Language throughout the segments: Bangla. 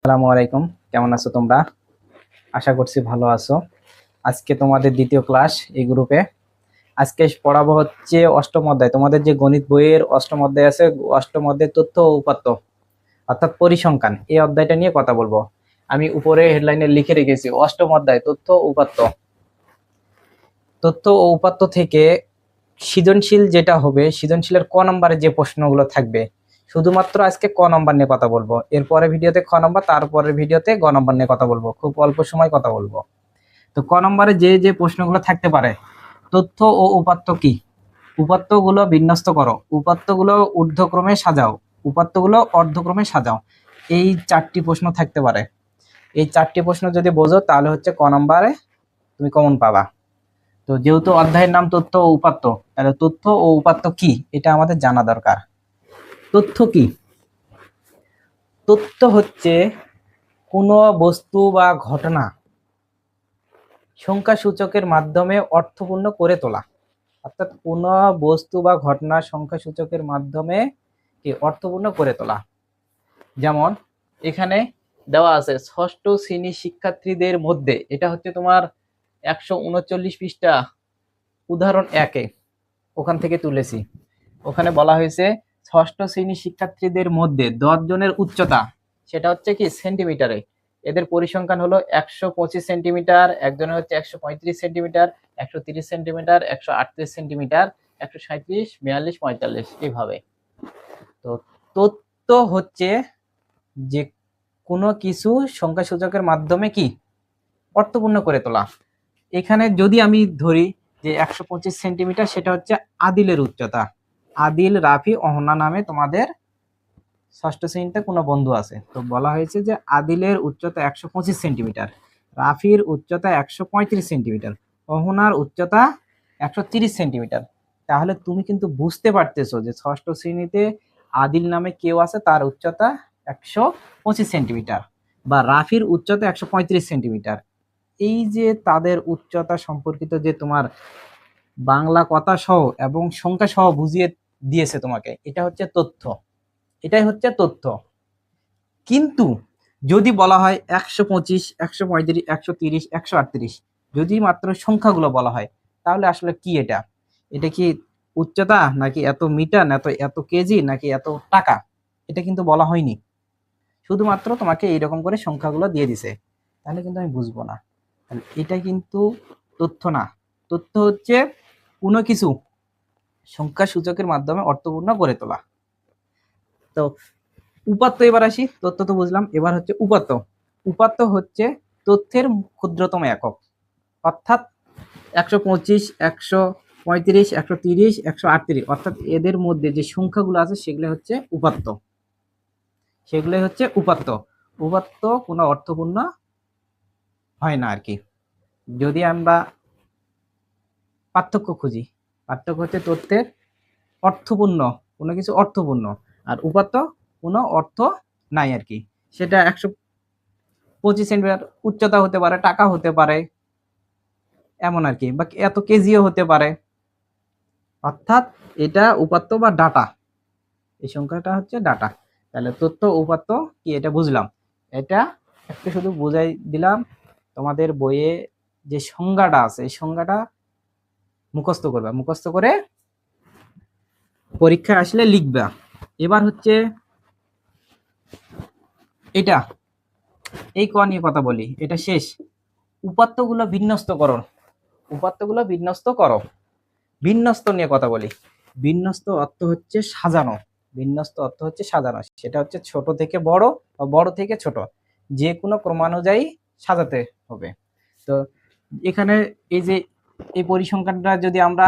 আসসালামু আলাইকুম। কেমন আছো তোমরা? আশা করছি ভালো আছো। আজকে তোমাদের দ্বিতীয় ক্লাস এই গ্রুপে। আজকে পড়াবো হচ্ছে অষ্টম অধ্যায়। তোমাদের যে গণিত বইয়ের অষ্টম অধ্যায় আছে, অষ্টম অধ্যায় তথ্য ও উপাত্ত অর্থাৎ পরিসংখ্যান, এই অধ্যায়টা নিয়ে কথা বলবো। আমি উপরে হেডলাইনে লিখে রেখেছি অষ্টম অধ্যায় তথ্য ও উপাত্ত। তথ্য ও উপাত্ত থেকে সৃজনশীল যেটা হবে, সৃজনশীলের ক নম্বরে যে প্রশ্নগুলো থাকবে, শুধুমাত্র আজকে ক নম্বর নিয়ে কথা বলবো। এরপরে ভিডিওতে খ নম্বর, তারপরের ভিডিওতে গ নম্বর নিয়ে কথা বলবো। খুব অল্প সময় কথা বলবো। তো ক নম্বরে যে যে প্রশ্নগুলো থাকতে পারে, তথ্য ও উপাত্ত কি, উপাত্তগুলো বিন্যস্ত করো, উপাত্তগুলো ঊর্ধ্বক্রমে সাজাও, উপাত্তগুলো অর্ধক্রমে সাজাও, এই চারটি প্রশ্ন থাকতে পারে। এই চারটি প্রশ্ন যদি বোঝো তাহলে হচ্ছে ক নম্বরে তুমি কমন পাবা। তো যেহেতু অধ্যায়ের নাম তথ্য ও উপাত্ত, তাহলে তথ্য ও উপাত্ত কি এটা আমাদের জানা দরকার। তথ্য কি? তথ্য হচ্ছে কোনো বস্তু বা ঘটনা সংখ্যা সূচকের মাধ্যমে অর্থপূর্ণ করে তোলা। অর্থাৎ কোনো বস্তু বা ঘটনা সংখ্যা সূচকের মাধ্যমে কি অর্থপূর্ণ করে তোলা। যেমন এখানে দেওয়া আছে ষষ্ঠ শ্রেণী শিক্ষার্থীদের মধ্যে, এটা হচ্ছে তোমার 139 পৃষ্ঠা, উদাহরণ 1-এ ওখান থেকে তুলেছি। ওখানে বলা হয়েছে ষষ্ঠ শ্রেণী শিক্ষার্থীদের মধ্যে 10 জনের উচ্চতা, সেটা হচ্ছে কি সেন্টিমিটারে, এদের পরিসংখ্যান হলো 125 সেন্টিমিটার, একজনের হচ্ছে 135 সেন্টিমিটার, 130 সেন্টিমিটার, 138 সেন্টিমিটার, 137, 42, 45 এইভাবে। তো তথ্য হচ্ছে যে কোনো কিছু সংখ্যাসূচকের মাধ্যমে কি অর্থপূর্ণ করে তোলা। এখানে যদি আমি ধরি যে 125 সেন্টিমিটার, সেটা হচ্ছে আদিলের উচ্চতা। আদিল, রাফি, অহনা নামে তোমাদের ষষ্ঠ শ্রেণীতে কোনো বন্ধু আছে, তো বলা হয়েছে যে আদিলের উচ্চতা 125 সেন্টিমিটার, রাফির উচ্চতা 135 সেন্টিমিটার, অহনার উচ্চতা 130 সেন্টিমিটার। তাহলে তুমি কিন্তু বুঝতে পারতেছো যে ষষ্ঠ শ্রেণীতে আদিল নামে কেউ আছে, তার উচ্চতা 125 সেন্টিমিটার, বা রাফির উচ্চতা 135 সেন্টিমিটার। এই যে তাদের উচ্চতা সম্পর্কিত যে তোমার বাংলা কথা সহ এবং সংখ্যা সহ বুঝিয়ে দিয়েছে তোমাকে, এটা হচ্ছে তথ্য। এটাই হচ্ছে তথ্য। কিন্তু যদি বলা হয় 125, 135, 130, 138, যদি মাত্র সংখ্যাগুলো বলা হয়, তাহলে আসলে কি এটা? এটা কি উচ্চতা, নাকি এত মিটার, না তো এত কেজি, নাকি এত টাকা? এটা কিন্তু বলা হয়নি। শুধুমাত্র তোমাকে এইরকম করে সংখ্যাগুলো দিয়ে দিছে, তাহলে কিন্তু আমি বুঝবো না। তাহলে এটা কিন্তু তথ্য না। তথ্য হচ্ছে কোনো কিছু সংখ্যা সূচকের মাধ্যমে অর্থপূর্ণ করে তোলা। তো উপাত্ত, এবার আসি। তথ্য তো বুঝলাম, এবার হচ্ছে উপাত্ত। উপাত্ত হচ্ছে তথ্যের ক্ষুদ্রতম একক। অর্থাৎ 125, 135, 130, 138, অর্থাৎ এদের মধ্যে যে সংখ্যাগুলো আছে সেগুলো হচ্ছে উপাত্ত। সেগুলোই হচ্ছে উপাত্ত। উপাত্ত কোনো অর্থপূর্ণ হয় না আর কি। যদি আমরা পার্থক্য খুঁজি, পার্থক্য হচ্ছে তথ্যের অর্থপূর্ণ, কোনো কিছু অর্থপূর্ণ, আর উপাত্ত কোনো অর্থ নাই আর কি। সেটা 125 সেন্টিমিটার উচ্চতা হতে পারে, টাকা হতে পারে, এমন আর কি, বা এত কেজিও হতে পারে। অর্থাৎ এটা উপাত্ত বা ডাটা, এই সংখ্যাটা হচ্ছে ডাটা। তাহলে তথ্য উপাত্ত কি এটা বুঝলাম। এটা একটু শুধু বুঝাই দিলাম। তোমাদের বইয়ে যে সংজ্ঞাটা আছে, এই সংজ্ঞাটা মুখস্থ করবা, মুখস্থ করে পরীক্ষায় আসলে লিখবা। এবার হচ্ছে এটা, এই ক নিয়ে কথা বলি, এটা শেষ। উপাত্তগুলো বিন্যস্ত করো, উপাত্তগুলো বিন্যস্ত করো। বিন্যস্ত নিয়ে কথা বলি। বিন্যস্ত অর্থ হচ্ছে সাজানো। বিন্যস্ত অর্থ হচ্ছে সাজানো, সেটা হচ্ছে ছোট থেকে বড় বা বড় থেকে ছোট, যে কোনো ক্রমানুযায়ী সাজাতে হবে। তো এখানে এই যে এই পরিসংখ্যানটা যদি আমরা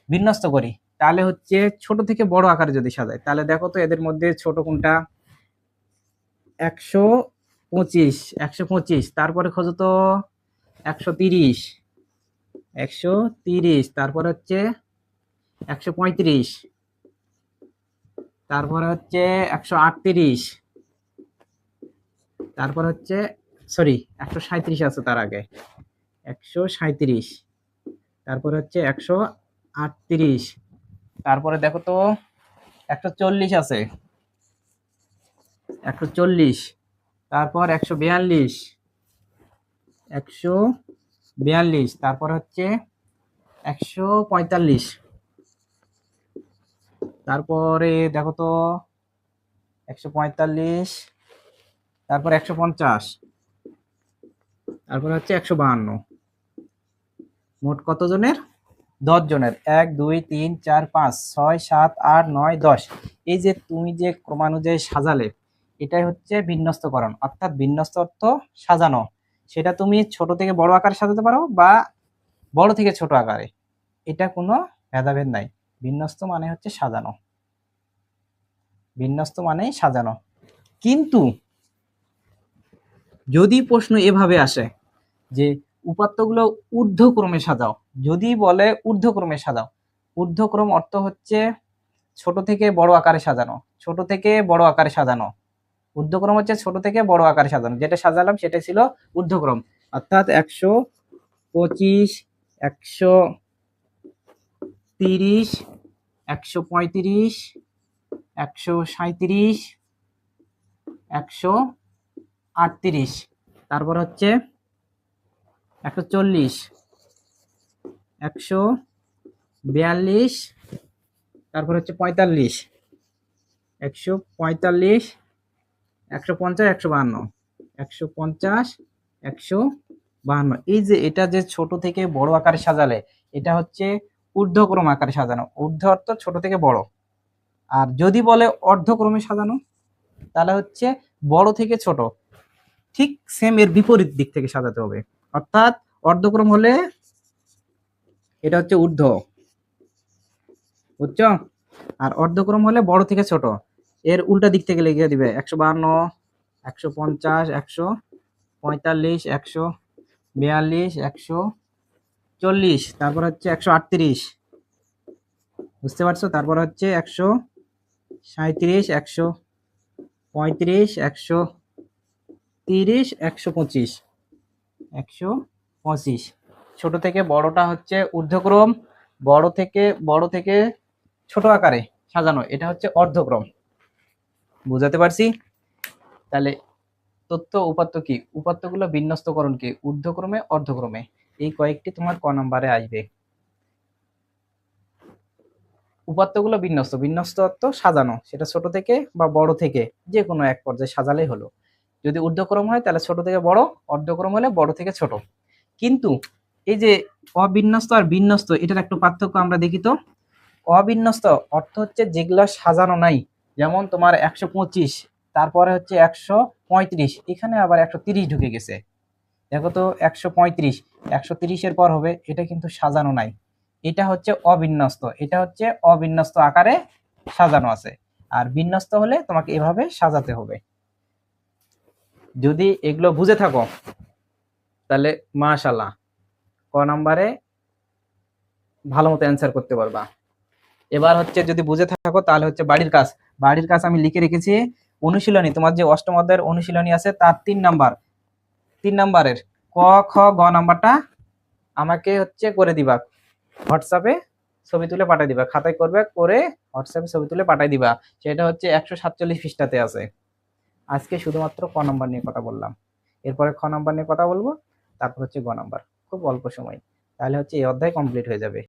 বিন্যস্ত করি, তাহলে হচ্ছে ছোট থেকে বড় আকারে যদি সাজাই, তাহলে দেখো তো এদের মধ্যে ছোট কোনটা? 125, 125, তারপরে খোঁজো তো 130, 130, তারপর হচ্ছে 135, তারপরে হচ্ছে 138, তারপর হচ্ছে সরি 137 আছে তার আগে, 137, তারপর হচ্ছে 138, তারপরে দেখো তো 140 আছে, 140, তারপর 142, 142, তারপর হচ্ছে 145, তারপরে দেখো তো 145, তারপর 150, তারপর হচ্ছে 152। মোট কত জনের? 10 জনের। 1 2 3 4 5 6 7 8 9 10। এই যে তুমি যে ক্রমানুযায়ী সাজালে, এটাই হচ্ছে বিন্যস্তকরণ, অর্থাৎ বিন্যস্ত অর্থ সাজানো। সেটা তুমি ছোট থেকে বড় আকারে সাজাতে পারো বা বড় থেকে ছোট আকারে, এটা কোনো ভেদাভেদ নাই। বিন্যস্ত মানে হচ্ছে সাজানো, বিন্যস্ত মানেই সাজানো। কিন্তু যদি প্রশ্ন এভাবে আসে যে উপাত্তগুলো ঊর্ধ্বক্রমে সাজাও, যদি বলে ঊর্ধ্বক্রমে সাজাও, ঊর্ধ্বক্রম অর্থ হচ্ছে ছোট থেকে বড় আকারে সাজানো, ছোট থেকে বড় আকারে সাজানো। ঊর্ধ্বক্রম হচ্ছে ছোট থেকে বড় আকারে সাজানো, যেটা সাজালাম সেটা ছিল ঊর্ধ্বক্রম। অর্থাৎ 125, 130, 135, 137, 138, তারপর হচ্ছে 140, 142, তারপর হচ্ছে 45, 145, 150, 152, 150, 152। এই যে এটা যে ছোট থেকে বড় আকারে সাজালে, এটা হচ্ছে ঊর্ধ্বক্রম আকারে সাজানো। ঊর্ধ্ব অর্থ ছোট থেকে বড়। আর যদি বলে অর্ধক্রমে সাজানো, তাহলে হচ্ছে বড় থেকে ছোট, ঠিক সেম এর বিপরীত দিক থেকে সাজাতে হবে। অর্থাৎ অর্ধক্রম হলে এটা হচ্ছে ঊর্ধ্ব, বুঝছো? আর অর্ধক্রম হলে বড় থেকে ছোট, এর উল্টা দিক থেকে লিখে দিবে। 152, 150, 145, 142, 140, তারপর হচ্ছে 138, বুঝতে পারছো? তারপর হচ্ছে 137, 135, 130, 125, 125। ছোট থেকে বড়টা হচ্ছে ঊর্ধ্বক্রম, বড় থেকে ছোট আকারে সাজানো, এটা হচ্ছে অর্ধক্রম। বুঝাতে পারছি? তাহলে তথ্য উপাত্ত কি? উপাত্তগুলো বিন্যস্তকরণ কি? ঊর্ধ্বক্রমে, অর্ধক্রমে। এই কয়েকটি তোমার ক নম্বরে আসবে। উপাত্তগুলো বিন্যস্ত, বিন্যস্ত অর্থ সাজানো, সেটা ছোট থেকে বা বড় থেকে যে কোনো এক পর্যায়ে সাজালেই হলো। যদি ঊর্ধ্বক্রম হয় তাহলে ছোট থেকে বড়, অর্ধক্রম হলে বড় থেকে ছোট। কিন্তু এই যে অবিন্যস্ত আর বিন্যস্ত, এটার একটু পার্থক্য আমরা দেখি তো। অবিন্যস্ত অর্থ হচ্ছে যেগুলো সাজানো নাই, যেমন তোমার 125, তারপরে হচ্ছে 135, এখানে আবার 130 ঢুকে গেছে। দেখো তো 135, 130-এর পর হবে, এটা কিন্তু সাজানো নাই, এটা হচ্ছে অবিন্যস্ত। এটা হচ্ছে অবিন্যস্ত আকারে সাজানো আছে। আর বিন্যস্ত হলে তোমাকে এভাবে সাজাতে হবে। যদি এগুলো বুঝে থাকো তাহলে মাশাআল্লাহ ক নম্বরে ভালো মতো অ্যান্সার করতে পারবা। এবার হচ্ছে যদি বুঝে থাকো তাহলে হচ্ছে বাড়ির কাজ। বাড়ির কাজ আমি লিখে রেখেছি অনুশীলনী, তোমার যে অষ্টম অধ্যায়ের অনুশীলনী আছে তার 3 নাম্বারের ক খ গ নাম্বারটা আমাকে হচ্ছে করে দিবা, হোয়াটসঅ্যাপে ছবি তুলে পাঠিয়ে দিবা, খাতায় করবে, করে হোয়াটসঅ্যাপে ছবি তুলে পাঠিয়ে দিবা। সেটা হচ্ছে 147 পৃষ্ঠাতে আছে। আজকে শুধুমাত্র ক নাম্বার নিয়ে কথা বললাম, এরপরে খ নাম্বার নিয়ে কথা বলবো, তারপর হচ্ছে গ নাম্বার, খুব অল্প সময়, তাহলে হচ্ছে এই অধ্যায় কমপ্লিট হয়ে যাবে।